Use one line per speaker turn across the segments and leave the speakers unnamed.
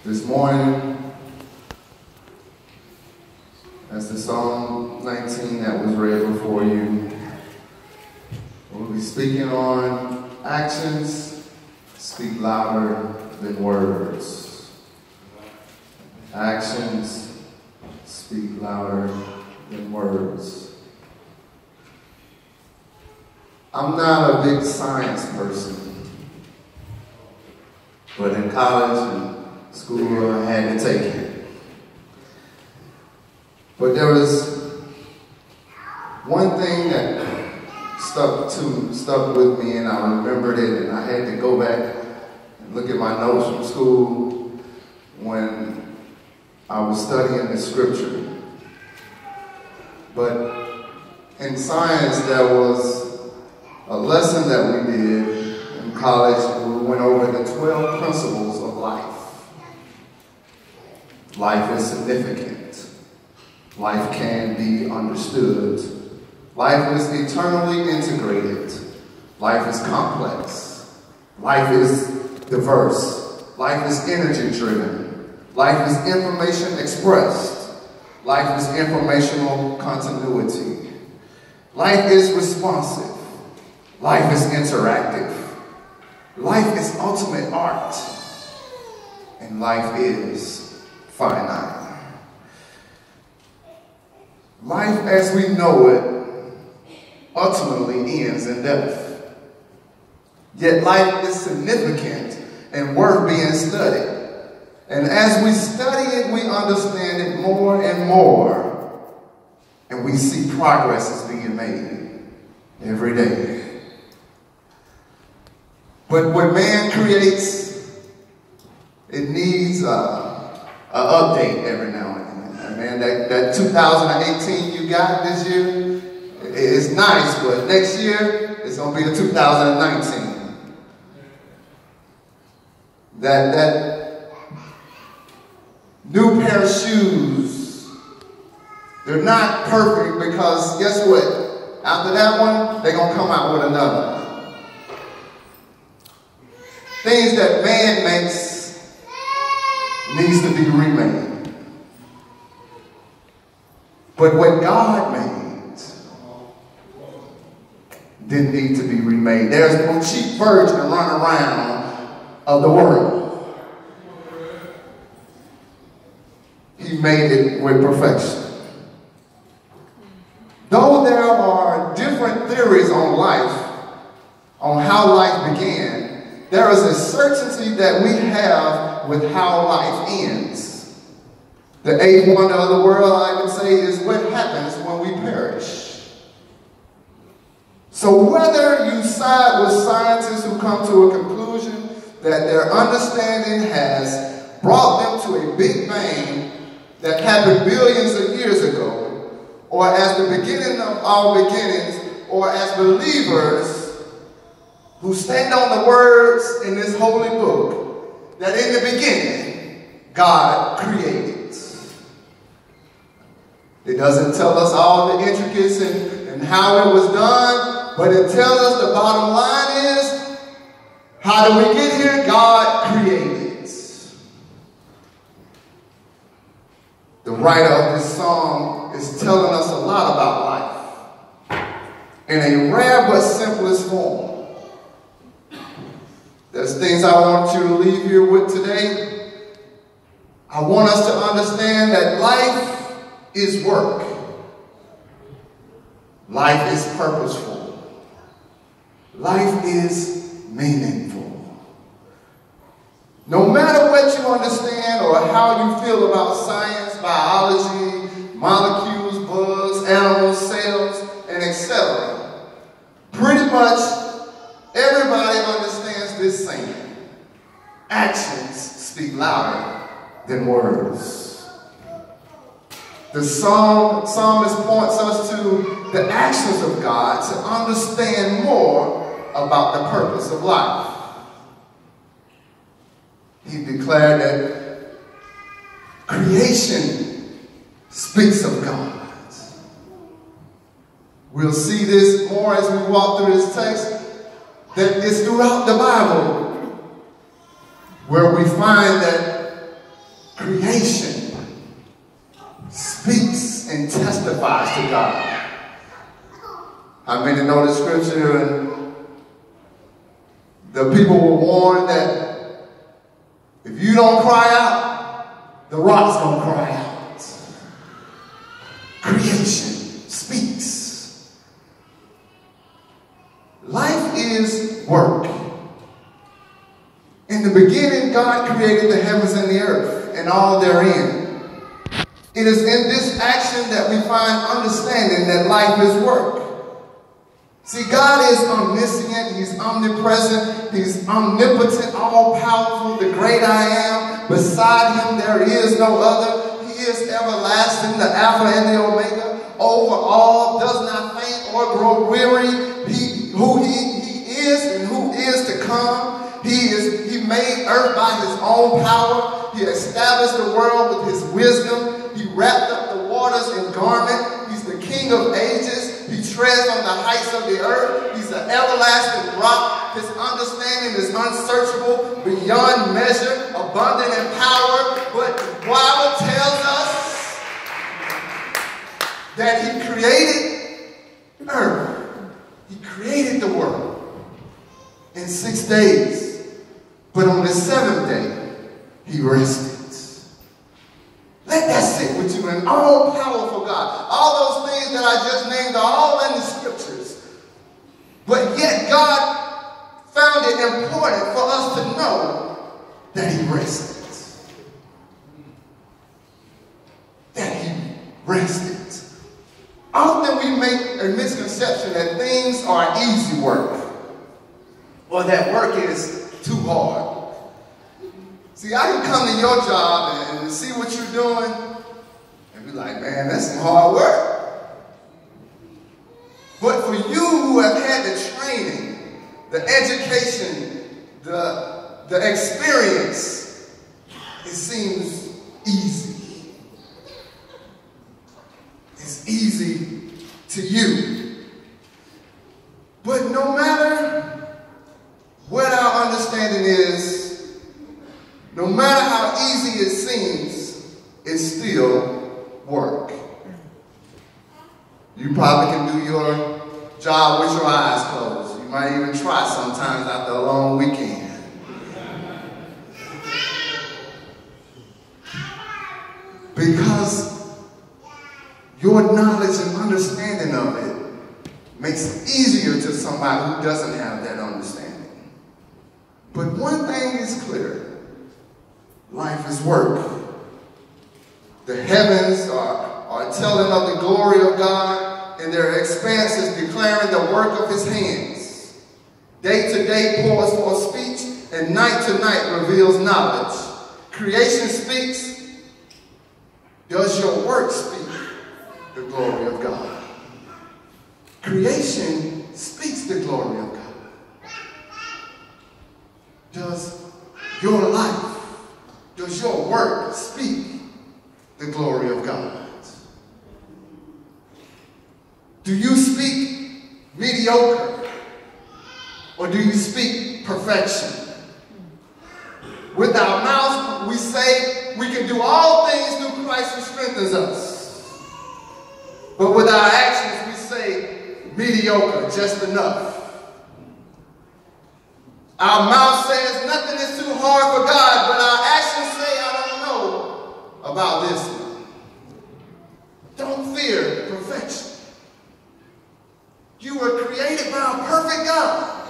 This morning, as the Psalm 19 that was read before you, we'll be speaking on actions speak louder than words. Actions speak louder than words. I'm not a big science person, but in college and school I had to take it. But there was one thing that stuck with me, and I remembered it, and I had to go back and look at my notes from school when I was studying the scripture. But in science, there was a lesson that we did in college. We went over the 12 principles of life. Life is significant. Life can be understood. Life is eternally integrated. Life is complex. Life is diverse. Life is energy driven. Life is information expressed. Life is informational continuity. Life is responsive. Life is interactive. Life is ultimate art. And life is finite. Life as we know it ultimately ends in death. Yet life is significant and worth being studied. And as we study it, we understand it more and more. And we see progress is being made every day. But what man creates, it needs an update every now and then. Man, that 2018 you got this year is nice, but next year it's going to be the 2019. That new pair of shoes, they're not perfect because guess what? After that one, they're going to come out with another. Things that man makes needs to be remade. But what God made didn't need to be remade. There's no cheap version to run around of the world. He made it with perfection. Though there are different theories on life, on how life began, there is a certainty that we have with how life ends. The eighth wonder of the world, I would say, is what happens when we perish. So whether you side with scientists who come to a conclusion that their understanding has brought them to a big bang that happened billions of years ago, or as the beginning of our beginnings, or as believers who stand on the words in this holy book, that in the beginning, God created. It doesn't tell us all the intricacies and how it was done, but it tells us the bottom line is, how do we get here? God created. The writer of this song is telling us a lot about life in a rare but simplest form. There's things I want you to leave here with today. I want us to understand that life is work. Life is purposeful. Life is meaningful. No matter what you understand or how you feel about science, biology, molecules, bugs, animals, cells, and etc., pretty much everybody understands this saying: actions speak louder than words. The psalmist points us to the actions of God to understand more about the purpose of life. He declared that creation speaks of God. We'll see this more as we walk through this text. that is throughout the Bible where we find that creation speaks and testifies to God. How many know the scripture? And the people were warned that if you don't cry out, the rock's gonna cry out. Creation speaks. Life is work. In the beginning, God created the heavens and the earth and all therein. It is in this action that we find understanding that life is work. See, God is omniscient, He's omnipresent, He's omnipotent, all-powerful, the great I am. Beside Him there is no other. He is everlasting, the Alpha and the Omega, over all, does not faint or grow weary. Who he is and who is to come. He made earth by His own power. He established the world with His wisdom. He wrapped up the waters in garment. He's the King of ages. He treads on the heights of the earth. He's an everlasting rock. His understanding is unsearchable, beyond measure, abundant in power. But the Bible tells us that He created earth. He created the world in 6 days. But on the seventh day, He rested. Let that sit with you. An all-powerful God. All those things that I just named are all in the scriptures. But yet God found it important for us to know that He rested. That He rested. Often we make a misconception that things are easy work. Or that work is too hard. See, I can come to your job and see what you're doing and be like, man, that's some hard work. But for you who have had the training, the education, the experience, it seems easy. It's easy to you. But no matter what our understanding is, no matter how easy it seems, it's still work. You probably can do your job with your eyes closed. You might even try sometimes after a long weekend. Because your knowledge and understanding of it makes it easier to somebody who doesn't have that understanding. But one thing is clear. Life is work. The heavens are telling of the glory of God, and their expanse is declaring the work of His hands. Day to day pours forth speech, and night to night reveals knowledge. Creation speaks. Does your work speak the glory of God? Creation speaks the glory of God. Does your life, does your work speak the glory of God? Do you speak mediocre, or do you speak perfection? With our mouths, we say we can do all things through Christ who strengthens us. But with our actions, we say mediocre, just enough. Our mouth says nothing is too hard for God, but our actions say, I don't know about this one. Don't fear perfection. You were created by a perfect God.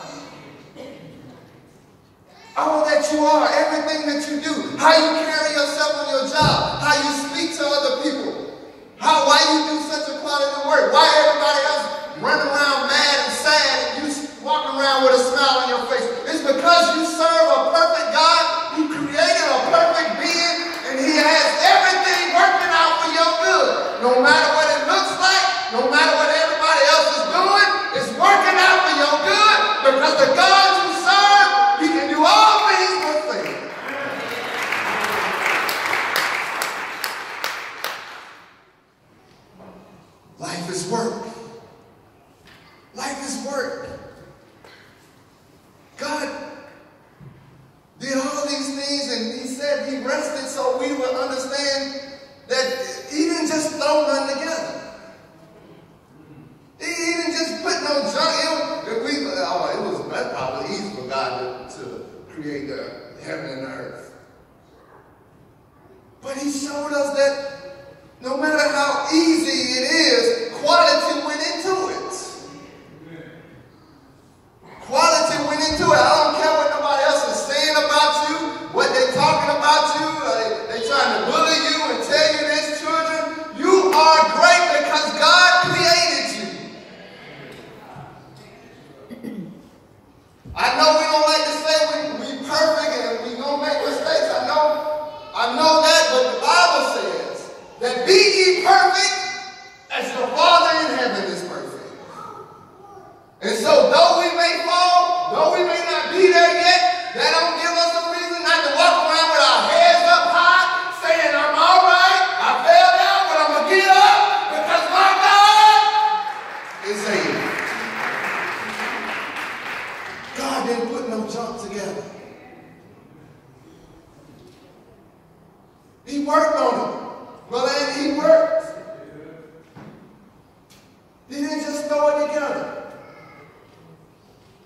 All that you are, everything that you do, how you carry yourself on your job, how you speak to other people, why you do such a quality work, why everybody else run around mad and sad and you walk around with a smile on your face. It's because you serve a perfect God who created a perfect being, and He has everything working out for your good. No matter what it looks like, no matter what everybody else is doing, it's working out for your good, because the God you serve, He can do all things but fail. Life is work. to create the heaven and the earth. But he showed us that no matter how easy it is, quality went into it. Quality went into it. I don't care what nobody else is saying about you, what they're talking about you. They trying to bully you and tell you this, children. You are great because God created you. I know we don't like to say we perfect and we gonna make mistakes. I know that, but the Bible says that be ye perfect as your Father in heaven is perfect. And so though we may fall, though we may not be there yet, that don't give us a reason not to walk around with our heads up high, saying, I'm all right, I fell down, but I'm going to get up because my God is able. God didn't put no junk together. He worked on it. Brother Andy, he worked. He didn't just throw it together.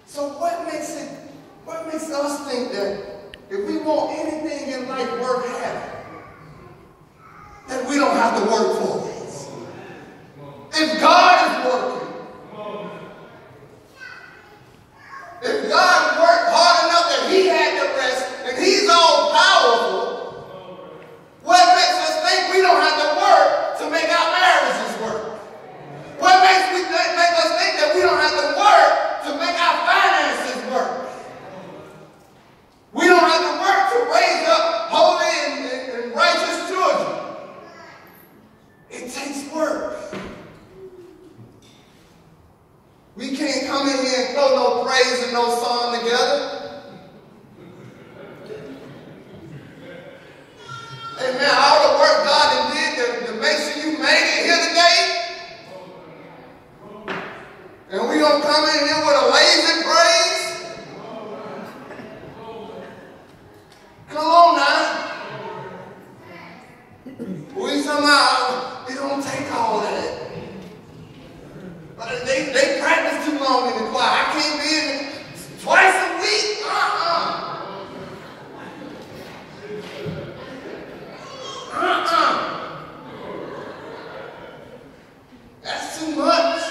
So what makes us think that if we want anything in life worth having, that we don't have to work for it? If God is working, if God worked hard enough that he had to rest and he's all powerful, what makes us think we don't have to work to make our marriages work? What makes us think that we don't have to work to make our finances work? We don't have to work to raise up holy and righteous children. It takes work. We can't come in here and throw no praise and no song together. Amen. All the work God did to make sure you made it here today. And we don't come in here with a lazy praise. Come on now. We somehow, it don't take all that. But they practice too long in the choir. I can't be in it twice a week. That's too much.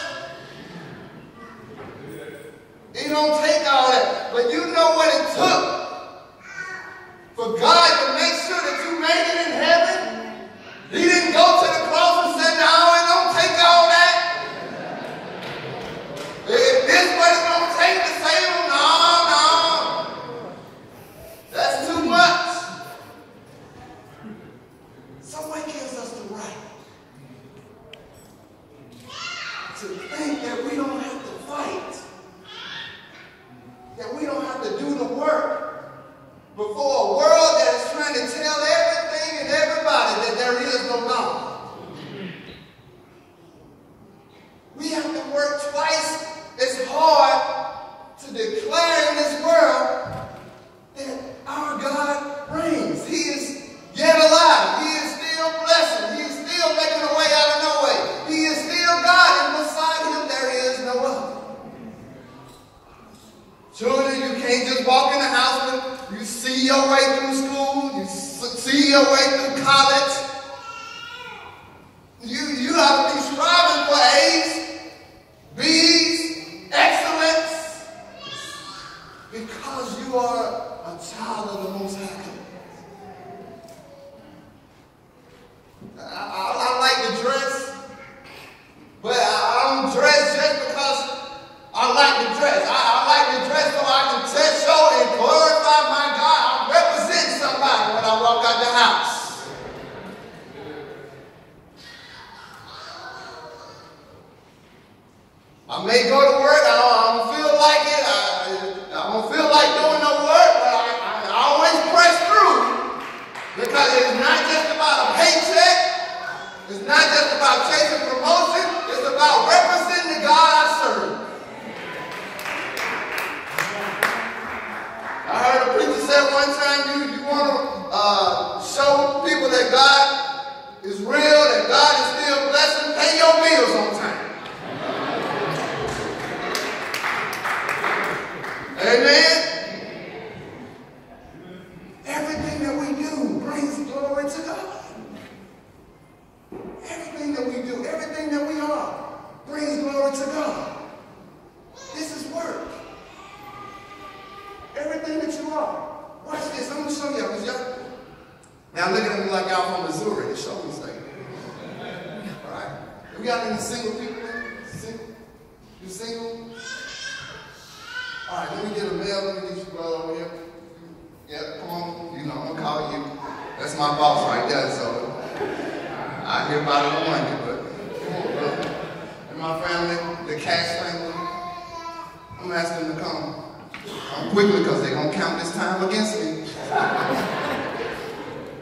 It don't take all that. But you know what it took for God to make sure that you made it in heaven? He didn't go to the cross and say, no, it don't take all that. If this what it's going to take to save him, no. That's too much. So what gives us the right to think that we don't have to fight? That we don't have to do the work before a world that is trying to tell everything and everybody that there is no God. We have to work twice as hard to declare in this world that our God reigns. He is yet alive. He is still blessing. He is still making a way out of no way. He is still God, and beside him there is no other. Children, you can't just walk in the house and you see your way through school, you see your way through college. You have to be striving for A's, B's, excellence, because you are a child of the Most High God. I like to dress, but I don't dress just because I like to dress. I like to dress so I can show and glorify my God. I represent somebody when I walk out the house. I may go to work. I don't feel like it. I don't feel like doing no work, but I always press through because it's not just about a paycheck. It's not just about chasing promotion. It's about representing the God I serve. I heard a preacher say one time, you want to show people that God is real, that God is still blessing, pay your bills on time. Amen? everything that you are. Watch this. I'm going to show y'all. Now looking at me like y'all from Missouri. The show me say. All right. We got any single people? Single? You single? All right. Let me get a male. Let me get you brother over here. Yeah, come on. You know, I'm going to call you. That's my boss right there. So I hear about it on Monday, but come on, brother. And my family, the Cash family, I'm asking them to come quickly because they're going to count this time against me.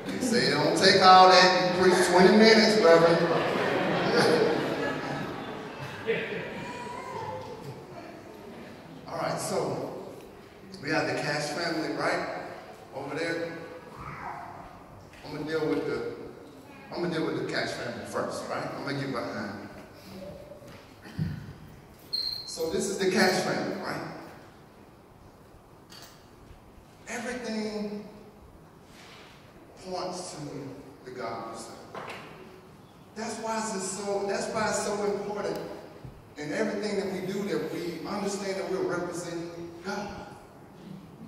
They say it don't take all that. You preach 20 minutes, Reverend. All right, so we have the Cash family right over there. I'm gonna deal with the Cash family first, right? I'm gonna get behind. So this is the Cash family, right? Everything points to the God Son. That's why it's so important in everything that we do that we understand that we're representing God.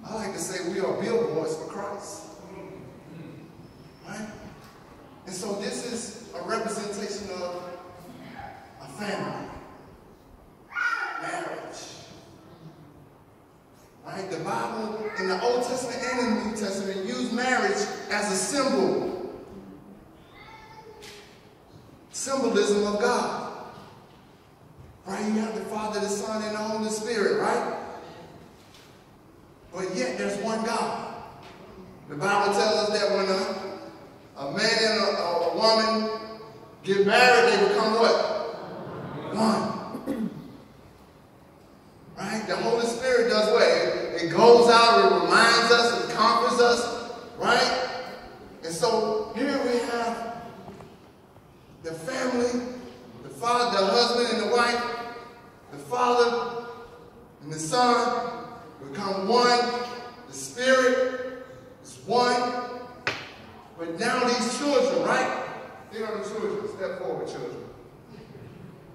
I like to say we are billboards for Christ. Right? And so this is a representation of a family. Marriage. Right? The Bible in the Old Testament and in the New Testament use marriage as a symbolism of God. Right? You have the Father, the Son, and the Holy Spirit, right? But yet there's one God. The Bible tells us that when a man and a woman get married, they become what? One. Right? The Holy Spirit does what? It goes out, it reminds us, it comforts us, right? And so here we have the family, the father, the husband and the wife, the Father and the Son become one. The Spirit is one. But now these children, right? They are the children. Step forward, children.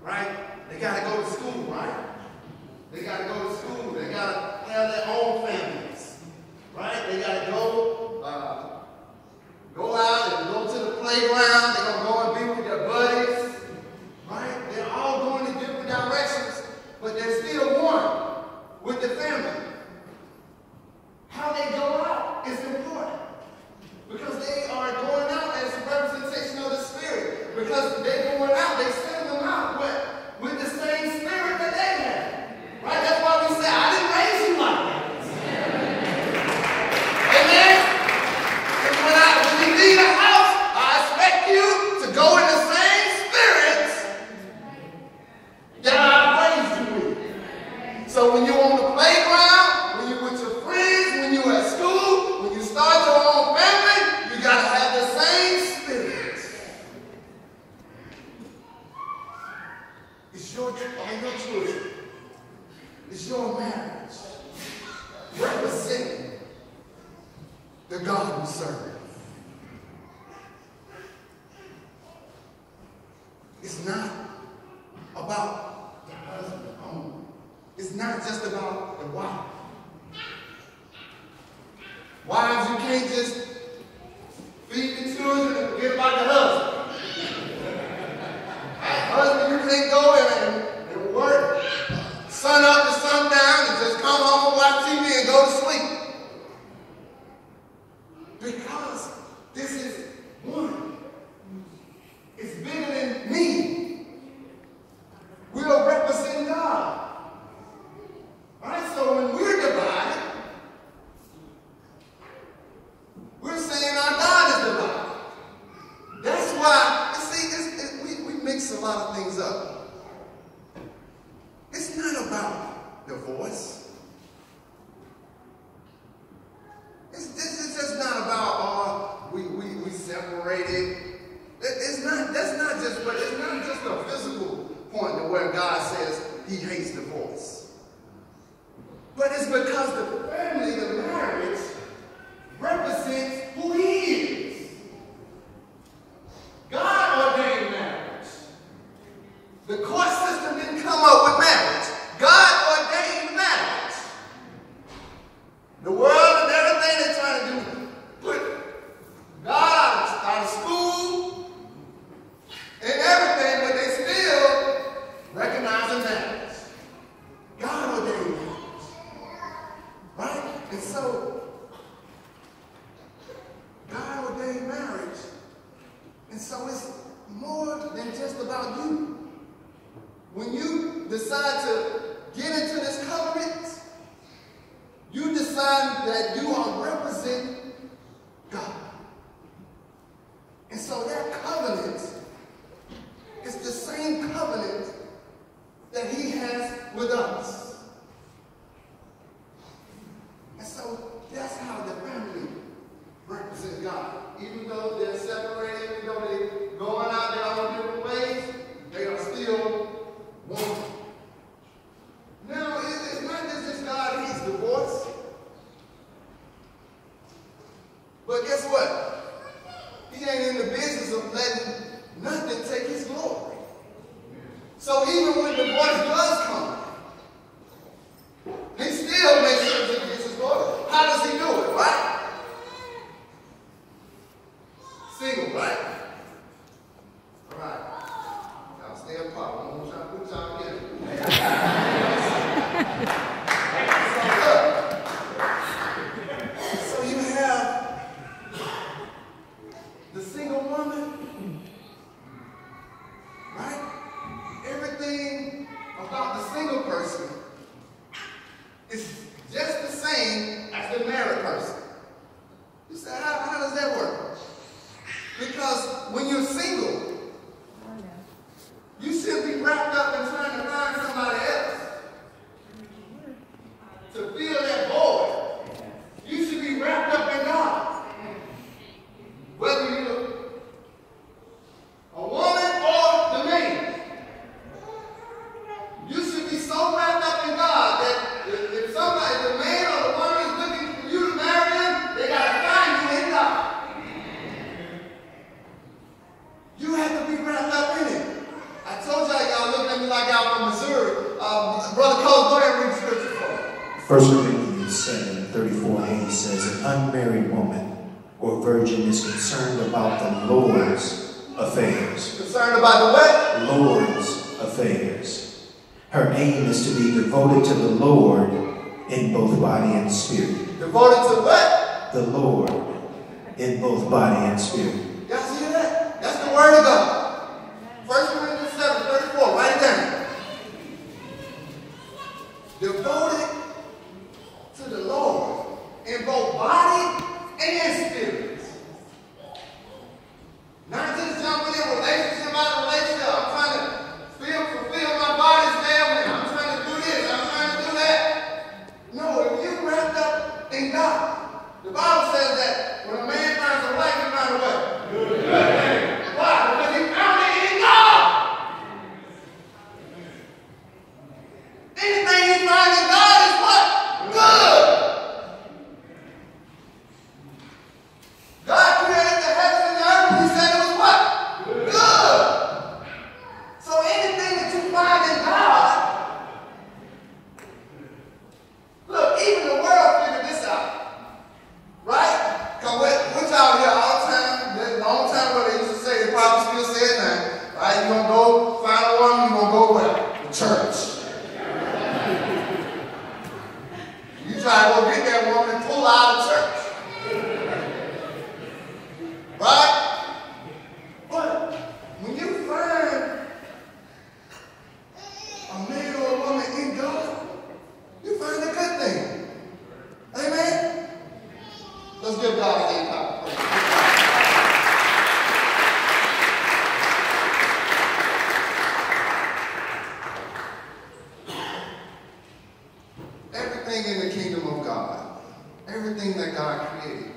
Right? They got to go to school, right? They got to go to school. They got to have their own families. Right? They got to go out and go to the playground. They're going to go and be with their buddies. Right? They're all going in different directions, but they're still one with the family. How they go out is important. Because they are going out as a representation of the Spirit. Because they're going out, they send them out with the same spirit that they have. Right? That's why we say, I didn't raise you like that. Amen? And when you leave the house, I expect you to go in the same spirit that I raised you with. So when you're on the playground, when you're with your friends, when you're at school, when you start your own family, you got to have the same spirit. It's your children. It's your marriage. Representing the God we serve. It's not about the husband only. It's not just about the wife. Wives, you can't just feed the children and forget about the husband. Husband, you can't go and work sun up to sundown and just come home, watch TV and go to sleep. Because this is one. It's bigger than me. We are representing God. Right? So when we're divided, we're saying our God is divided. That's why, you see, we mix a lot of things up. It's not about divorce. It's just not about, we separated. It's not just a physical point to where God says he hates divorce. But it's because the family, the marriage, represents who he is. God ordained marriage. The court system didn't come up with marriage. God ordained marriage. The world so it's more than just about you. When you decide to get into this covenant, you decide that you are representing God. And so that covenant is the same covenant that he has with us. And so that's how the family represents God. Even though they're separated, even though they're going out their own different ways, they are still one. Now, it's not just God he's divorced. But guess what? He ain't in the business of letting nothing take his glory. So even when divorce does come, he still makes sure that he gets his glory. How does he do it, right? Single, right? All right. Y'all stay apart. I'm going to try to put y'all together. So you have the single woman, right? Everything about the single person is just the same as the married person. You say, how does that work? Because when you're single, you should be wrapped up in trying to find somebody else to fill that void. You should be wrapped up in God. Whether you're a woman or the man, you should be so wrapped up in God that if the man or the woman is looking for you to marry them, they got to find you in God. You have to be wrapped up in it. I told y'all looking at me like y'all from Missouri. Brother Cole, go ahead and read the scripture for me.
1 Corinthians 7:34-8 says, an unmarried woman or virgin is concerned about the Lord's affairs.
Concerned about the what?
Lord's affairs. Her aim is to be devoted to the Lord in both body and spirit.
Devoted to what?
The Lord in both body and spirit.
Y'all see that? That's the word of God. 1 Corinthians 7:34, write it down. Devoted to the Lord in both body and spirit. Not just jumping in relationship out of relationship. I'm trying to fulfill my body's family. I'm trying to do this. I'm trying to do that. No, if you're wrapped up in God, the Bible says that when a man finds a wife, he finds a what? Good. Why? Because he found it in God. Anything you find in God is what? Good. God created the heavens and the earth and he said it was what? Good. So anything that you find in God, look, even the world figured this out. Right? Because we're out here all the time. There's a long time ago they used to say, they probably still say it now. Right? You're going to go find a woman, you're going to go where? The church. You try to go get that woman and pull her out of church. Right? But when you find a man or a woman in God, you find a good thing. Amen? Let's give God a hand clap. Everything in the kingdom of God, everything that God created,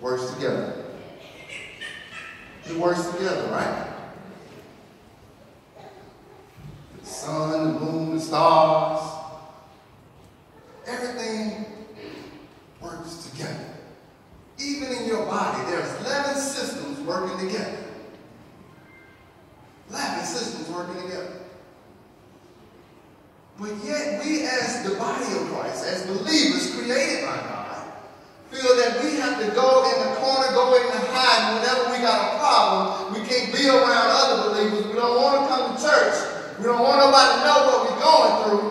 works together. It works together, right? The sun, the moon, the stars, everything works together. Even in your body, there's 11 systems working together. 11 systems working together. But yet we as the body of Christ, as believers created by God, feel that we have to go in the corner, go in the hide. Whenever we got a problem, we can't be around other believers. We don't want to come to church. We don't want nobody to know what we're going through.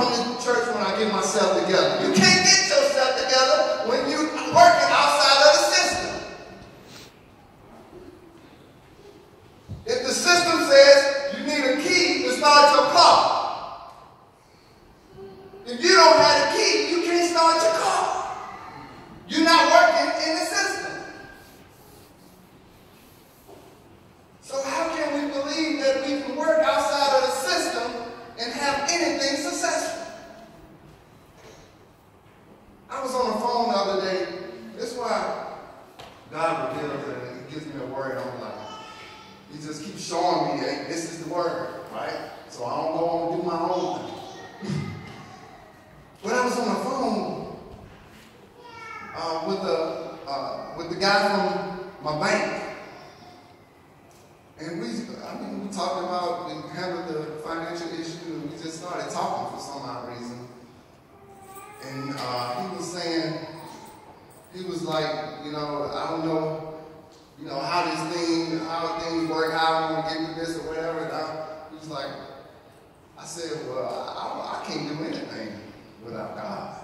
come to church when I get myself together. You can't get yourself together when you're working outside of the system. If the system says you need a key to start your car, if you don't have a key, you can't start your car. You're not working in the system. So how can we believe that we can work outside of the system and have anything successful? I was on the phone the other day. This is why God reveals it and He gives me a word. I'm like, He just keeps showing me, hey, this is the word, right? So I don't go and do my own thing. But I was on the phone with the guy from my bank. And we talked about and handled the financial issue, and we just started talking for some odd reason. And he was saying, he was like, I don't know, how things work, how I'm going to get to this or whatever. And he was like, I said, well, I can't do anything without God.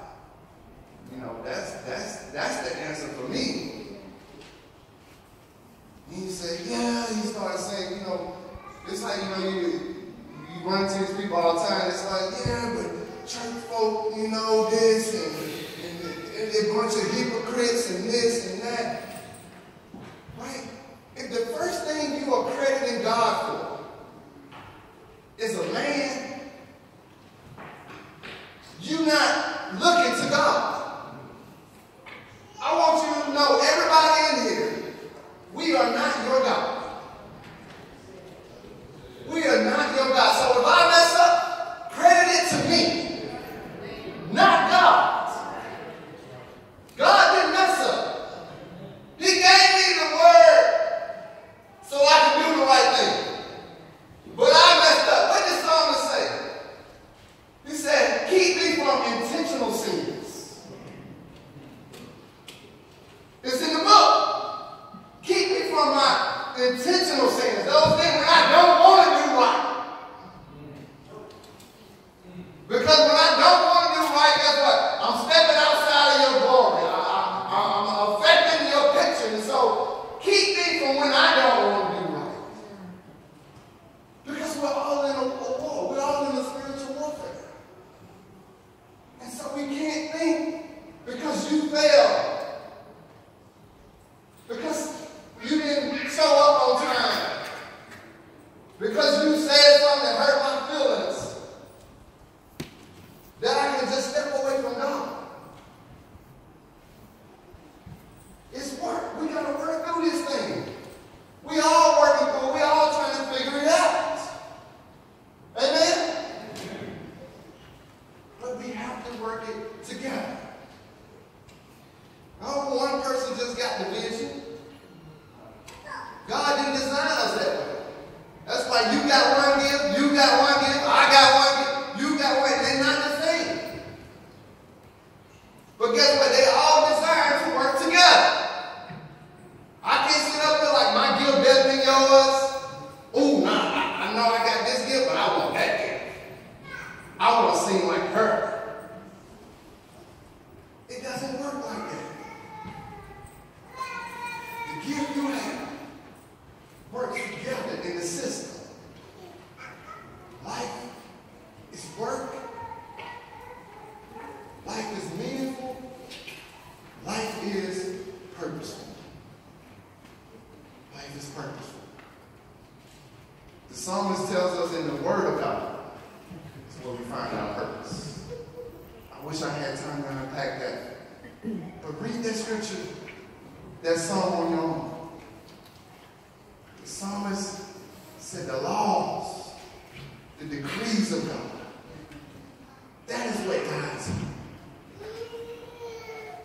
That's the answer for me. And he said, yeah. He started saying, it's like, you run into these people all the time. It's like, yeah, but church folk, this and a bunch of hypocrites and this and that. Right? If the first thing you are crediting God for is a man, you're not looking to God. I want you to know, everybody in here, we are not your God. We are not your God. So if I mess up, credit it to me, not God. God didn't mess up. He gave me the word so I can do the right thing. But I messed up. What did the psalmist say? He said, keep me from intentional sins. It's in the book. Keep me from my intentional sins. Those things when I don't want to do right. Because when I don't want to do right, guess what? I'm stepping outside of your glory. I'm affecting your picture. And so keep me from when I don't want to do right. Because we're all in a war. We're all in a spiritual warfare. And so we can't think because you failed. Because you didn't show up on time. Because you said something that hurt my feelings. That I can just step away from God. It's work. We got to work through this thing. We all working through it. We all trying to figure it out. Amen? But we have to work it together. Oh, one person just got the vision. God didn't design us that way. That's why you got one gift, you got one gift, I got one gift, you got one. They're not the same. But guess what? They all designed to work together. I can't sit up here like my gift better than yours. Oh, nah, I know I got this gift, but I want that gift. I want to sing like her. It doesn't work like that. The gift you have works together in the system. Life is work. Life is meaningful. Life is purposeful. Life is purposeful. The psalmist tells us in the Word of God is where we find our purpose. I wish I had time to unpack that. But read that scripture, that psalm on your own. The psalmist said the laws, the decrees of God, that is what guides me.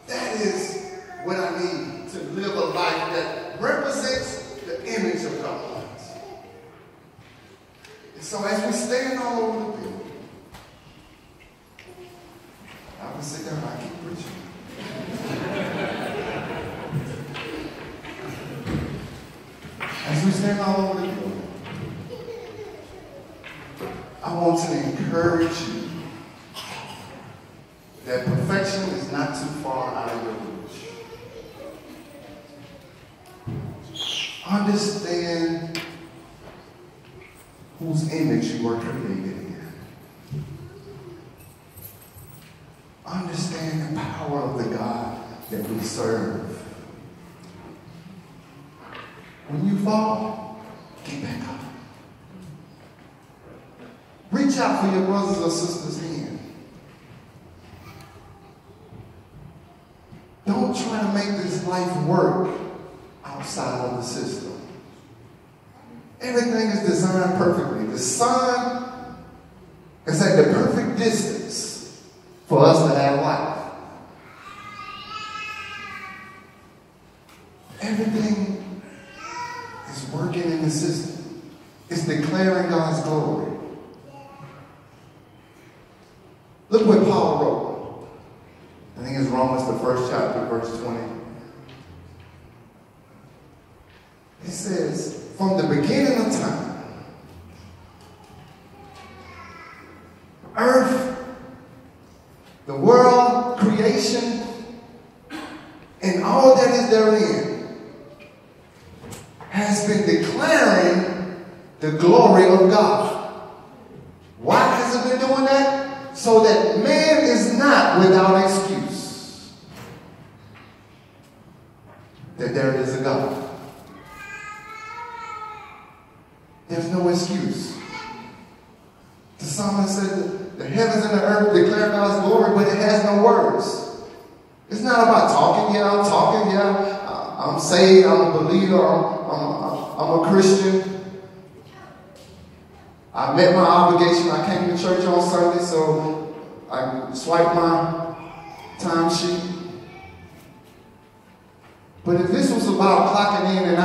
That is what I need to live a life that represents the image of God. And so as we stand all over the building, I can sit down, I keep preaching. As we stand all over the building, I want to encourage you that perfection is not too far out of your reach. Understand whose image you are created in. Understand the power of the God that we serve. When you fall, get back up. Reach out for your brothers or sisters' hand. Don't try to make this life work outside of the system. Everything is designed perfectly. The sun is at the perfect distance for us to have life. Everything is working in the system. It's declaring God's glory. Look what Paul wrote. I think it's Romans, the 1st chapter, verse 20. He says, from the beginning of time, earth, the world, creation, and all that is therein has been declaring the glory of God. Why has it been doing that? So that man is not without excuse that there is a God. There's no excuse. The psalmist said the heavens and the earth declare God's glory, but it has no words. It's not about talking. Yeah, I'm talking. Yeah, I'm saved. I'm a believer. I'm a Christian. I met my obligation. I came to church on Sunday, so I swiped my time sheet. But if this was about clocking in and